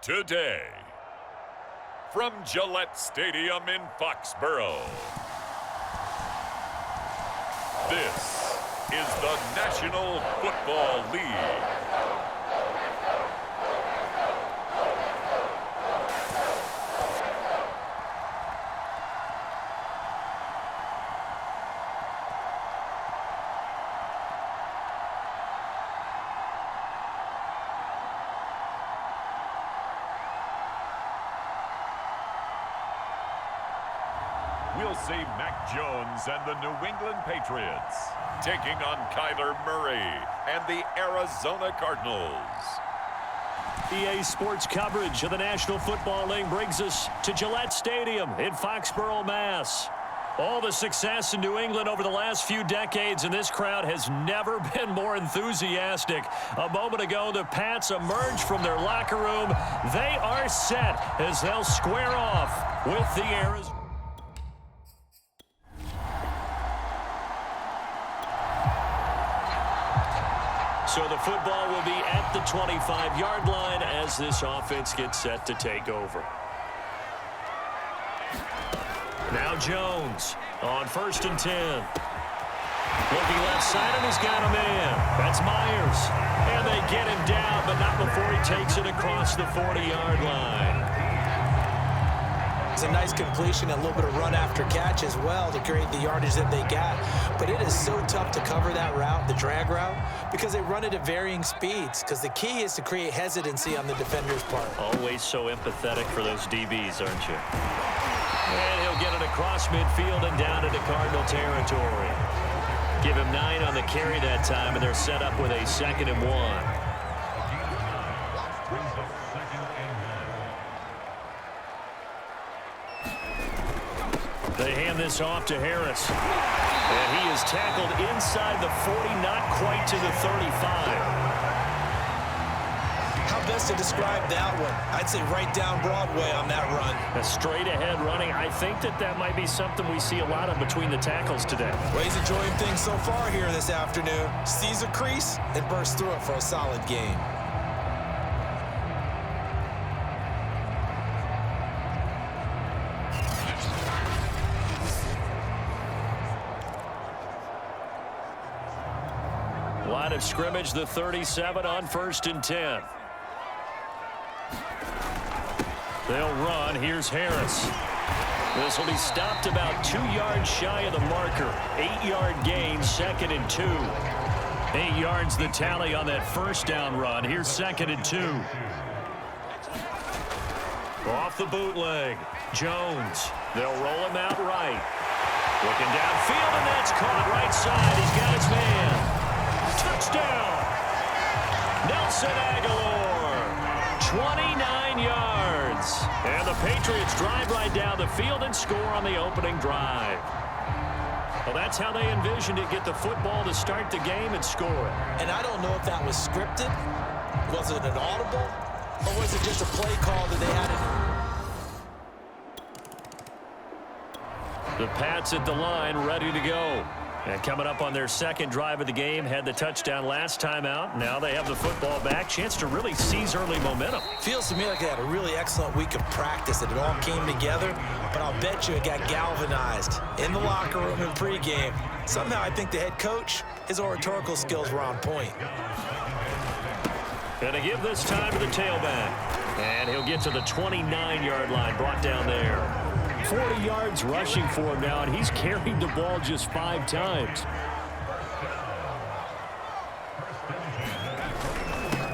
Today, from Gillette Stadium in Foxborough, this is the National Football League. We'll see Mac Jones and the New England Patriots taking on Kyler Murray and the Arizona Cardinals. EA Sports coverage of the National Football League brings us to Gillette Stadium in Foxborough, Mass. All the success in New England over the last few decades, and this crowd has never been more enthusiastic. A moment ago, the Pats emerged from their locker room. They are set as they'll square off with the Arizona. So the football will be at the 25-yard line as this offense gets set to take over. Now Jones on 1st and 10. Looking left side, and he's got a man. That's Myers. And they get him down, but not before he takes it across the 40-yard line. It's a nice completion, a little bit of run after catch as well to create the yardage that they got. But it is so tough to cover that route, the drag route, because they run it at varying speeds. Because the key is to create hesitancy on the defender's part. Always so empathetic for those DBs, aren't you? And he'll get it across midfield and down into Cardinal territory. Give him 9 on the carry that time, and they're set up with a 2nd and 1. They hand this off to Harris. And he is tackled inside the 40, not quite to the 35. How best to describe that one? I'd say right down Broadway on that run. A straight-ahead running. I think that might be something we see a lot of between the tackles today. Well, he's enjoying things so far here this afternoon. Sees a crease and bursts through it for a solid gain. Line of scrimmage, the 37 on 1st and 10. They'll run. Here's Harris. This will be stopped about 2 yards shy of the marker. 8-yard gain, 2nd and 2. 8 yards the tally on that first down run. Here's 2nd and 2. Off the bootleg. Jones. They'll roll him out right. Looking downfield, and that's caught right side. He's got his man. Touchdown! Nelson Aguilar, 29 yards. And the Patriots drive right down the field and score on the opening drive. Well, that's how they envisioned it, get the football to start the game and score it. And I don't know if that was scripted. Was it an audible? Or was it just a play call that they had it? The Pats at the line, ready to go. And coming up on their 2nd drive of the game, had the touchdown last time out. Now they have the football back. Chance to really seize early momentum. Feels to me like they had a really excellent week of practice. It all came together, but I'll bet you it got galvanized in the locker room in pregame. Somehow I think the head coach, his oratorical skills were on point. Going to give this time to the tailback. And he'll get to the 29-yard line, brought down there. 40 yards rushing for him now, and he's carried the ball just 5 times.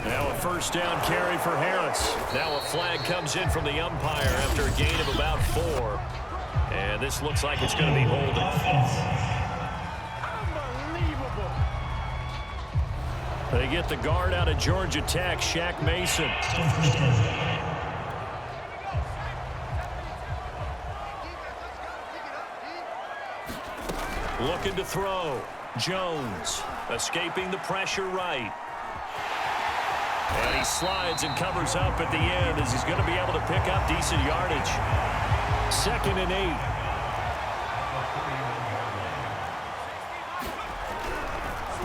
Now a 1st down carry for Harris. Now a flag comes in from the umpire after a gain of about 4. And this looks like it's going to be holding. Unbelievable. They get the guard out of Georgia Tech, Shaq Mason. Looking to throw. Jones escaping the pressure right. And he slides and covers up at the end as he's going to be able to pick up decent yardage. 2nd and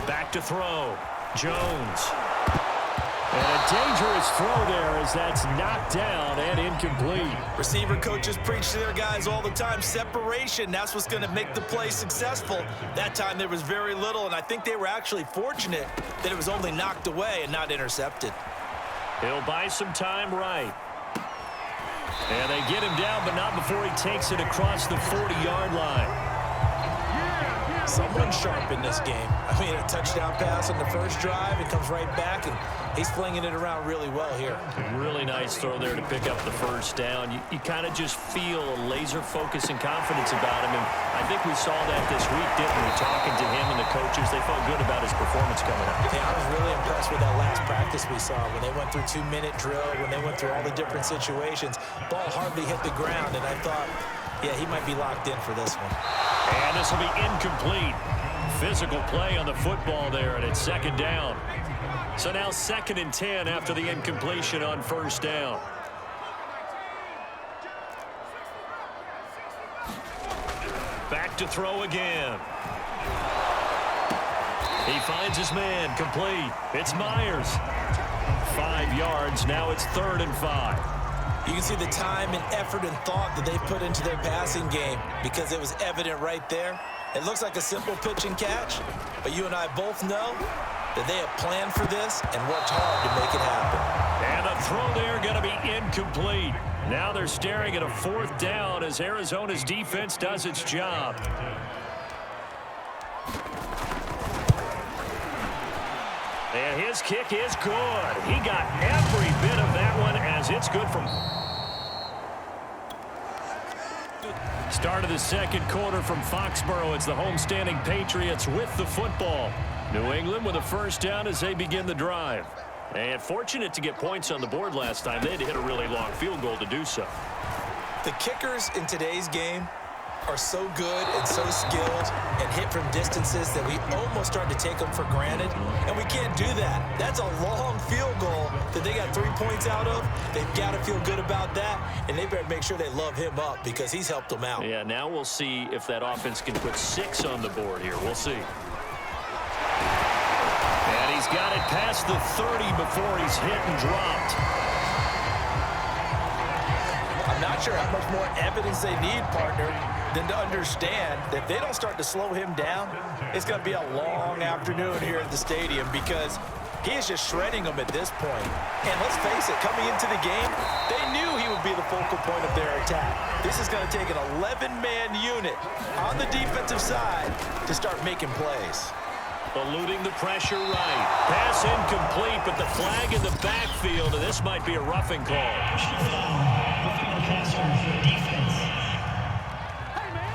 8. Back to throw. Jones. And a dangerous throw there as that's knocked down and incomplete. Receiver coaches preach to their guys all the time. Separation, that's what's going to make the play successful. That time there was very little, and I think they were actually fortunate that it was only knocked away and not intercepted. He'll buy some time right. And they get him down, but not before he takes it across the 40-yard line. Someone sharp in this game. I mean, a touchdown pass on the first drive. It comes right back, and he's flinging it around really well here. Really nice throw there to pick up the first down. You kind of just feel a laser focus and confidence about him, and I think we saw that this week, didn't we? Talking to him and the coaches, they felt good about his performance coming up. Yeah, I was really impressed with that last practice we saw when they went through 2-minute drill, when they went through all the different situations. Ball hardly hit the ground, and I thought, yeah, he might be locked in for this one. And this will be incomplete. Physical play on the football there, and it's 2nd down. So now 2nd and 10 after the incompletion on 1st down. Back to throw again. He finds his man, complete. It's Myers. 5 yards, now it's 3rd and 5. You can see the time and effort and thought that they put into their passing game because it was evident right there. It looks like a simple pitch and catch, but you and I both know that they have planned for this and worked hard to make it happen. And a throw there going to be incomplete. Now they're staring at a 4th down as Arizona's defense does its job. And his kick is good. He got every bit of that one as it's good from... Start of the 2nd quarter from Foxborough. It's the homestanding Patriots with the football. New England with a 1st down as they begin the drive. And fortunate to get points on the board last time. They had to hit a really long field goal to do so. The kickers in today's game are so good and so skilled and hit from distances that we almost start to take them for granted, and we can't do that. That's a long field goal that they got 3 points out of. They've got to feel good about that, and they better make sure they love him up because he's helped them out. Yeah, now we'll see if that offense can put 6 on the board here. We'll see. And he's got it past the 30 before he's hit and dropped. I'm not sure how much more evidence they need, partner, than to understand that if they don't start to slow him down, it's going to be a long afternoon here at the stadium because he is just shredding them at this point. And let's face it, coming into the game, they knew he would be the focal point of their attack. This is going to take an 11-man unit on the defensive side to start making plays. Eluding the pressure right. Pass incomplete, but the flag in the backfield, and this might be a roughing call.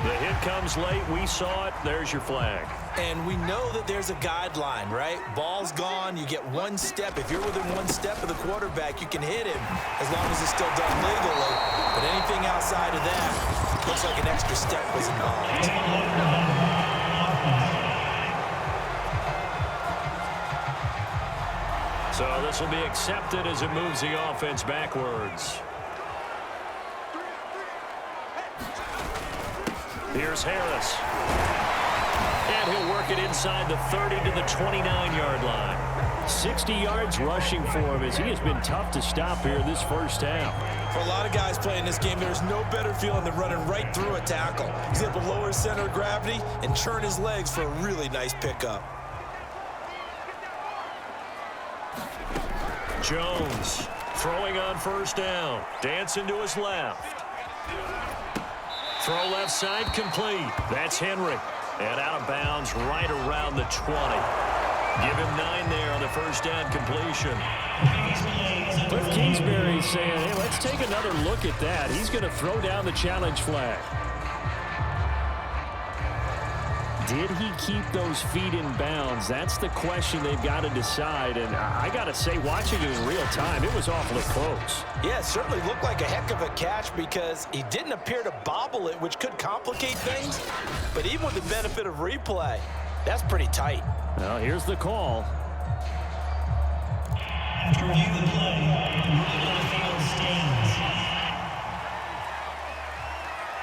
The hit comes late. We saw it. There's your flag. And we know that there's a guideline, right? Ball's gone. You get 1 step. If you're within 1 step of the quarterback, you can hit him as long as it's still done legally. But anything outside of that looks like an extra step was involved. So this will be accepted as it moves the offense backwards. Here's Harris. And he'll work it inside the 30 to the 29-yard line. 60 yards rushing for him as he has been tough to stop here this first half. For a lot of guys playing this game, there's no better feeling than running right through a tackle. He's able to lower his center of gravity and churn his legs for a really nice pickup. Jones throwing on 1st down. Dancing to his left. Throw left side complete. That's Henry. And out of bounds right around the 20. Give him 9 there on the 1st down completion. Cliff Kingsbury saying, hey, let's take another look at that. He's going to throw down the challenge flag. did he keep those feet in bounds? That's the question they've got to decide. And I got to say, watching it in real time, it was awfully close. Yeah, it certainly looked like a heck of a catch because he didn't appear to bobble it, which could complicate things. But even with the benefit of replay, that's pretty tight. Well, here's the call. After reviewing the play, ruling on the field stands.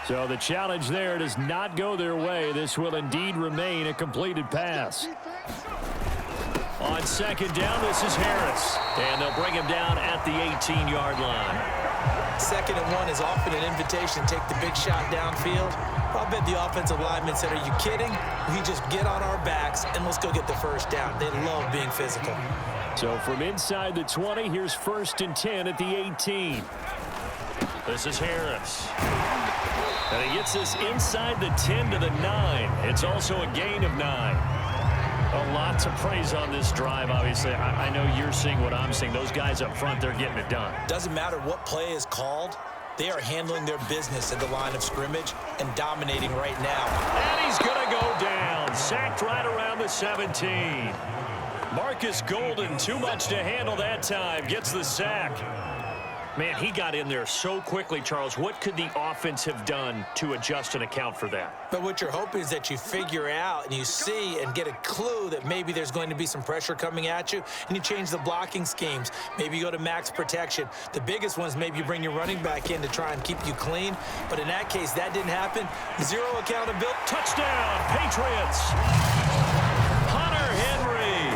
So the challenge there does not go their way. This will indeed remain a completed pass. On second down, this is Harris. And they'll bring him down at the 18-yard line. 2nd and 1 is often an invitation to take the big shot downfield. But I bet the offensive lineman said, are you kidding? We just get on our backs and let's go get the first down. They love being physical. So from inside the 20, here's 1st and 10 at the 18. This is Harris. And he gets this inside the 10 to the 9. It's also a gain of 9. A lot to praise on this drive, obviously. I know you're seeing what I'm seeing. Those guys up front, they're getting it done. Doesn't matter what play is called. They are handling their business at the line of scrimmage and dominating right now. And he's going to go down. Sacked right around the 17. Marcus Golden, too much to handle that time. Gets the sack. Man, he got in there so quickly, Charles. What could the offense have done to adjust and account for that? But what you're hoping is that you figure out and you see and get a clue that maybe there's going to be some pressure coming at you, and you change the blocking schemes. Maybe you go to max protection. The biggest one is maybe you bring your running back in to try and keep you clean. But in that case, that didn't happen. Zero accountability. Touchdown, Patriots! Hunter Henry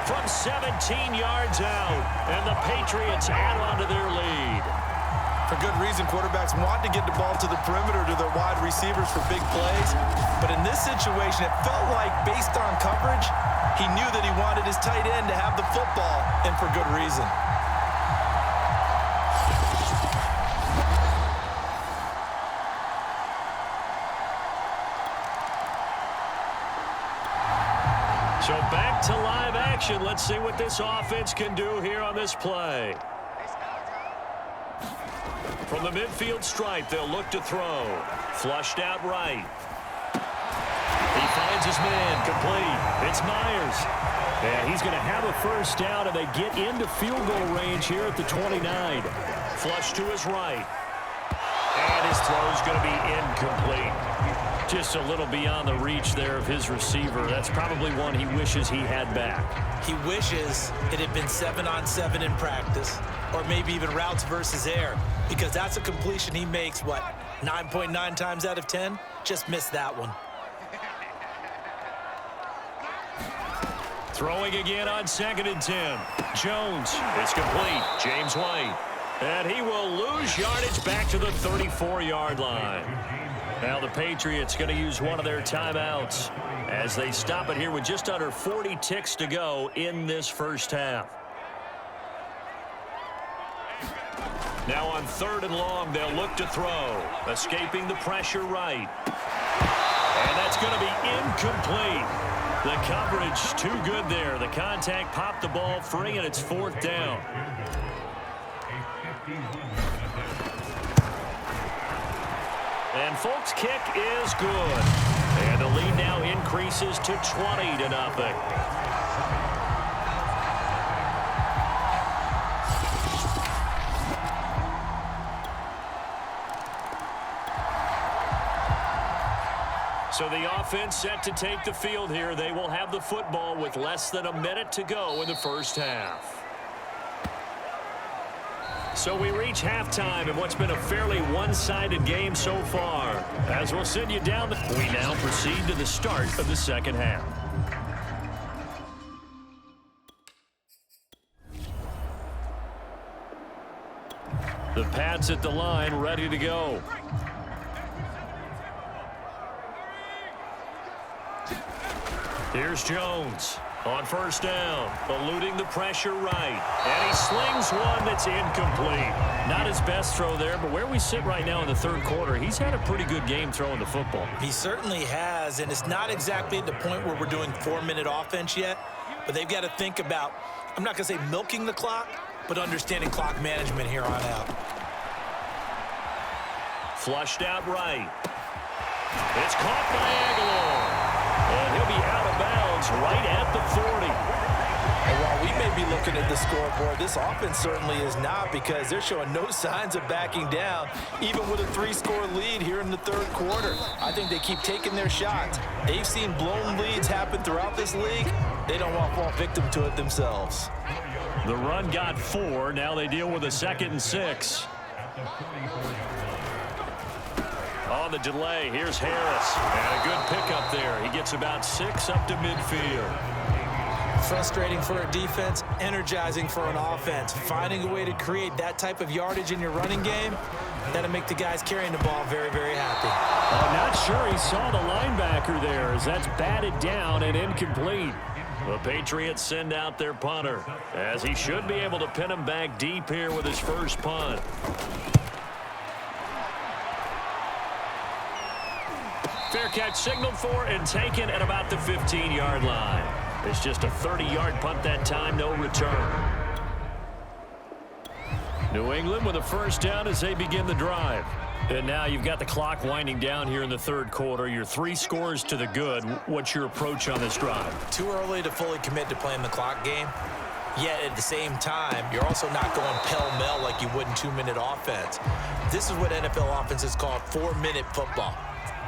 from 17 yards out, and the Patriots add on to their lead. For good reason, quarterbacks want to get the ball to the perimeter to their wide receivers for big plays. But in this situation, it felt like, based on coverage, he knew that he wanted his tight end to have the football, and for good reason. So back to live action. Let's see what this offense can do here on this play. From the midfield stripe, they'll look to throw. Flushed out right. He finds his man, complete. It's Myers. And he's going to have a first down, and they get into field goal range here at the 29. Flush to his right. And his throw's going to be incomplete. Just a little beyond the reach there of his receiver. That's probably one he wishes he had back. He wishes it had been 7-on-7 in practice, or maybe even routes versus air, because that's a completion he makes, what, 9.9 times out of 10? Just missed that one. Throwing again on 2nd and 10. Jones, it's complete. James White. And he will lose yardage back to the 34-yard line. Now the Patriots going to use one of their timeouts as they stop it here with just under 40 ticks to go in this first half. Now on 3rd and long, they'll look to throw. Escaping the pressure right. And that's going to be incomplete. The coverage too good there. The contact popped the ball free, and it's 4th down. And folks, kick is good. And the lead now increases to 20-0. So the offense set to take the field here. They will have the football with less than a minute to go in the first half. So we reach halftime in what's been a fairly one-sided game so far. As we'll send you down, we now proceed to the start of the second half. The Pats at the line, ready to go. Here's Jones on 1st down, eluding the pressure right. And he slings one that's incomplete. Not his best throw there, but where we sit right now in the 3rd quarter, he's had a pretty good game throwing the football. He certainly has, and it's not exactly at the point where we're doing 4-minute offense yet, but they've got to think about, I'm not going to say milking the clock, but understanding clock management here on out. Flushed out right. It's caught by Aguilar. looking at the scoreboard. This offense certainly is not, because they're showing no signs of backing down, even with a 3-score lead here in the third quarter. I think they keep taking their shots. They've seen blown leads happen throughout this league. They don't want to fall victim to it themselves. The run got 4. Now they deal with a 2nd and 6. On the delay, here's Harris. And a good pickup there. He gets about 6 up to midfield. Frustrating for a defense, energizing for an offense. Finding a way to create that type of yardage in your running game, that'll make the guys carrying the ball very, very happy. I'm not sure he saw the linebacker there, as that's batted down and incomplete. The Patriots send out their punter, as he should be able to pin him back deep here with his first punt. Fair catch signaled for and taken at about the 15-yard line. It's just a 30-yard punt that time, no return. New England with a first down as they begin the drive. And now you've got the clock winding down here in the third quarter. You're 3 scores to the good. What's your approach on this drive? Too early to fully commit to playing the clock game. Yet at the same time, you're also not going pell-mell like you would in 2-minute offense. This is what NFL offenses call 4-minute football.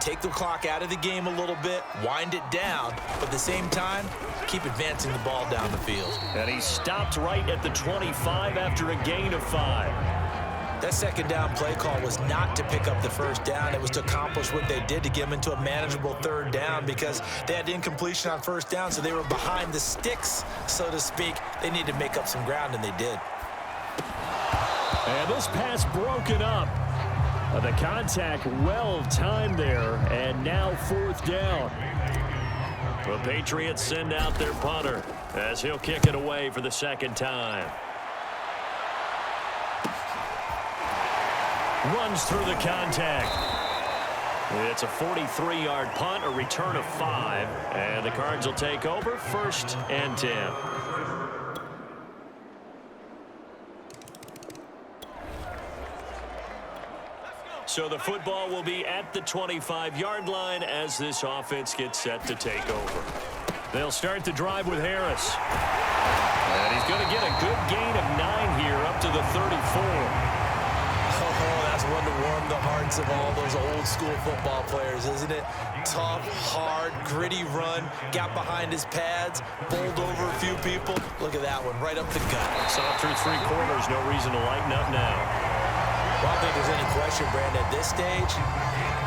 Take the clock out of the game a little bit, wind it down, but at the same time, keep advancing the ball down the field. And he stopped right at the 25 after a gain of 5. That second down play call was not to pick up the first down. It was to accomplish what they did, to get them into a manageable third down, because they had incompletion on first down, so they were behind the sticks, so to speak. They needed to make up some ground, and they did. And this pass broken up. The contact well timed there, and now 4th down. The Patriots send out their punter as he'll kick it away for the second time. Runs through the contact. It's a 43-yard punt, a return of 5, and the Cards will take over, 1st and 10. So the football will be at the 25-yard line as this offense gets set to take over. They'll start the drive with Harris. And he's going to get a good gain of 9 here up to the 34. Oh, that's one to warm the hearts of all those old school football players, isn't it? Tough, hard, gritty run, got behind his pads, bowled over a few people. Look at that one, right up the gut. Saw through 3 quarters, no reason to lighten up now. Well, I don't think there's any question, Brandon, at this stage,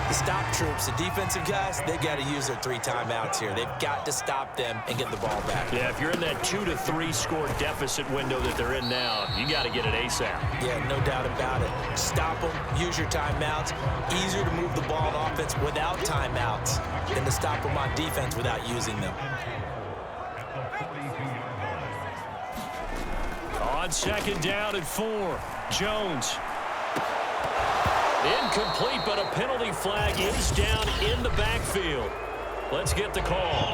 the stop troops, the defensive guys, they got to use their 3 timeouts here. They've got to stop them and get the ball back. Yeah, if you're in that 2 to 3 score deficit window that they're in now, you got to get it ASAP. Yeah, no doubt about it. Stop them, use your timeouts. Easier to move the ball on offense without timeouts than to stop them on defense without using them. On second down and 4, Jones. Incomplete, but a penalty flag is down in the backfield. Let's get the call.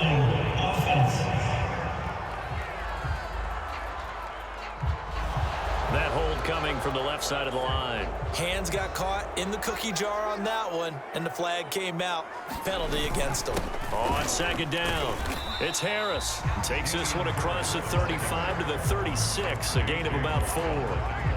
That hold coming from the left side of the line. Hands got caught in the cookie jar on that one, and the flag came out. Penalty against them. On second down, it's Harris. Takes this one across the 35 to the 36, a gain of about 4.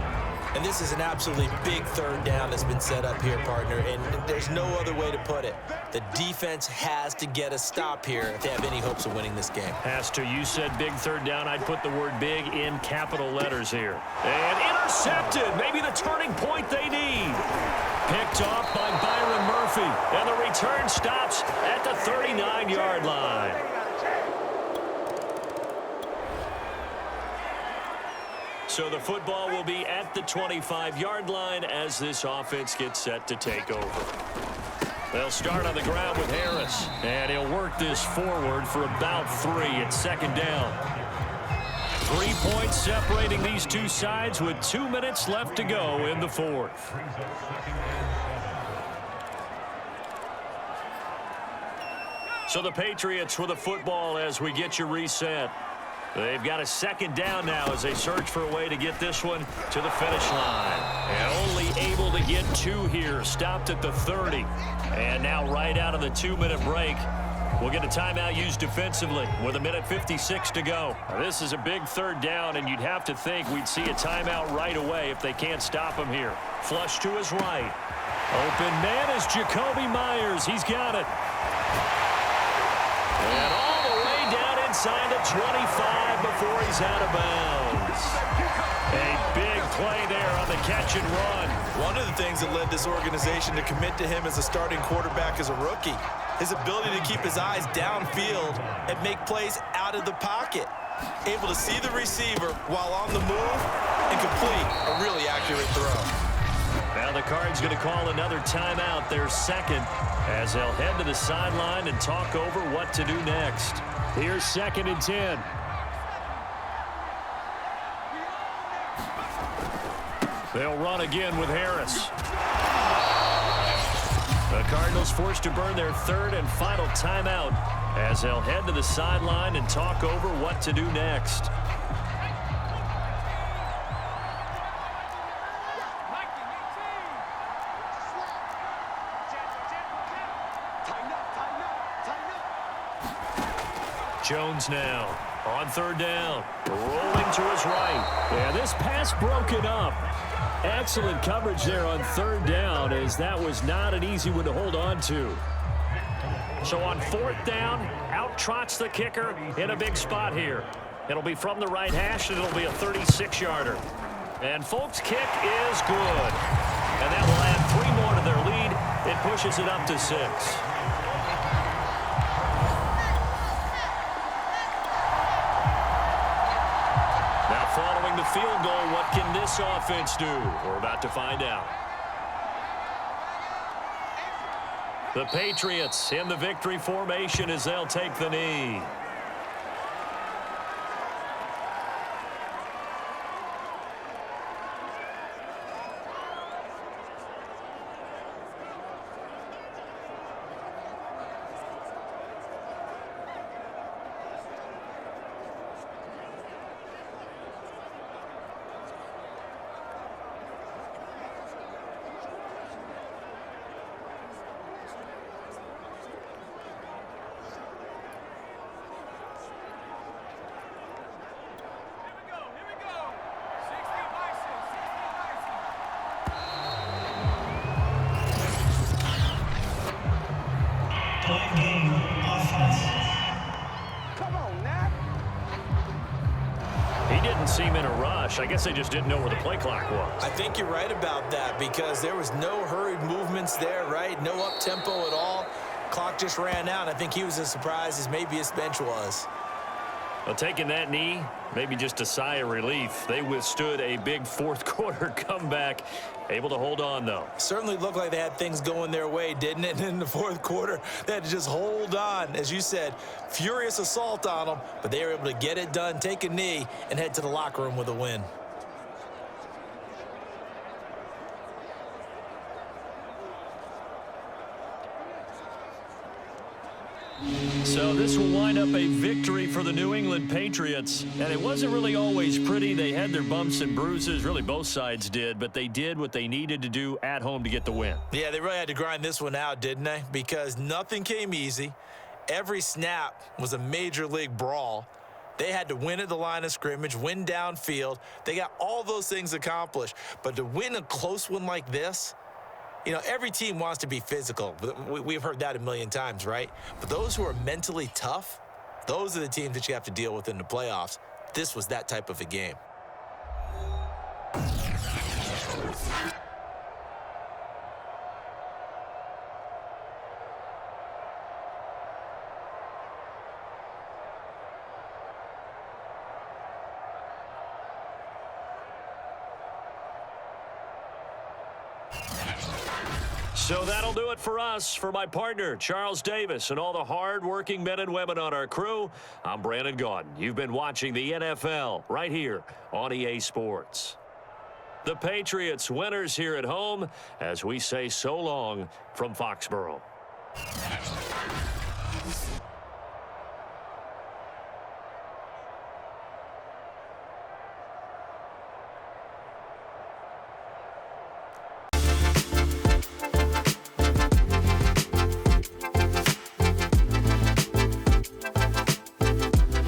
And this is an absolutely big third down that's been set up here, partner, and there's no other way to put it. The defense has to get a stop here if they have any hopes of winning this game. Has to. You said big third down. I'd put the word big in capital letters here. And intercepted. Maybe the turning point they need. Picked off by Byron Murphy. And the return stops at the 39-yard line. So the football will be at the 25-yard line as this offense gets set to take over. They'll start on the ground with Harris, and he'll work this forward for about 3 at second down. 3 points separating these two sides with 2 minutes left to go in the fourth. So the Patriots with the football as we get you reset. They've got a second down now as they search for a way to get this one to the finish line. And only able to get 2 here. Stopped at the 30. And now right out of the 2-minute break, We'll get a timeout used defensively with 1:56 to go. Now, this is a big third down, and you'd have to think we'd see a timeout right away if they can't stop him here. Flush to his right. Open man is Jacoby Myers. He's got it. And all the way down inside the 25 before he's out of bounds. A big play there on the catch and run. One of the things that led this organization to commit to him as a starting quarterback as a rookie, his ability to keep his eyes downfield and make plays out of the pocket. Able to see the receiver while on the move and complete a really accurate throw. Now the Cards going to call another timeout, their second, as they'll head to the sideline and talk over what to do next. Here's 2nd and 10. They'll run again with Harris. The Cardinals forced to burn their 3rd and final timeout as they'll head to the sideline and talk over what to do next. Jones now on 3rd down, rolling to his right. Yeah, this pass broken up. Excellent coverage there on 3rd down, as that was not an easy one to hold on to. So on 4th down, out trots the kicker in a big spot here. It'll be from the right hash, and it'll be a 36-yarder. And Folk's kick is good. And that will add 3 more to their lead. It pushes it up to 6. Following the field goal, what can this offense do? We're about to find out. The Patriots in the victory formation as they'll take the knee. Seem in a rush. I guess they just didn't know where the play clock was. I think you're right about that, because there was no hurried movements there, right? No up-tempo at all. Clock just ran out. I think he was as surprised as maybe his bench was. Well, taking that knee, maybe just a sigh of relief. They withstood a big 4th quarter comeback. Able to hold on, though. Certainly looked like they had things going their way, didn't it? In the 4th quarter, they had to just hold on. As you said, furious assault on them, but they were able to get it done, take a knee, and head to the locker room with a win. So this will wind up a victory for the New England Patriots. And it wasn't really always pretty. They had their bumps and bruises. Really, both sides did. But they did what they needed to do at home to get the win. Yeah, they really had to grind this one out, didn't they? Because nothing came easy. Every snap was a major league brawl. They had to win at the line of scrimmage, win downfield. They got all those things accomplished. But to win a close one like this, you know, every team wants to be physical. We've heard that a million times, right? But those who are mentally tough, those are the teams that you have to deal with in the playoffs. This was that type of a game. So that'll do it for us. For my partner, Charles Davis, and all the hard-working men and women on our crew, I'm Brandon Gaudin. You've been watching the NFL right here on EA Sports. The Patriots winners here at home as we say so long from Foxborough.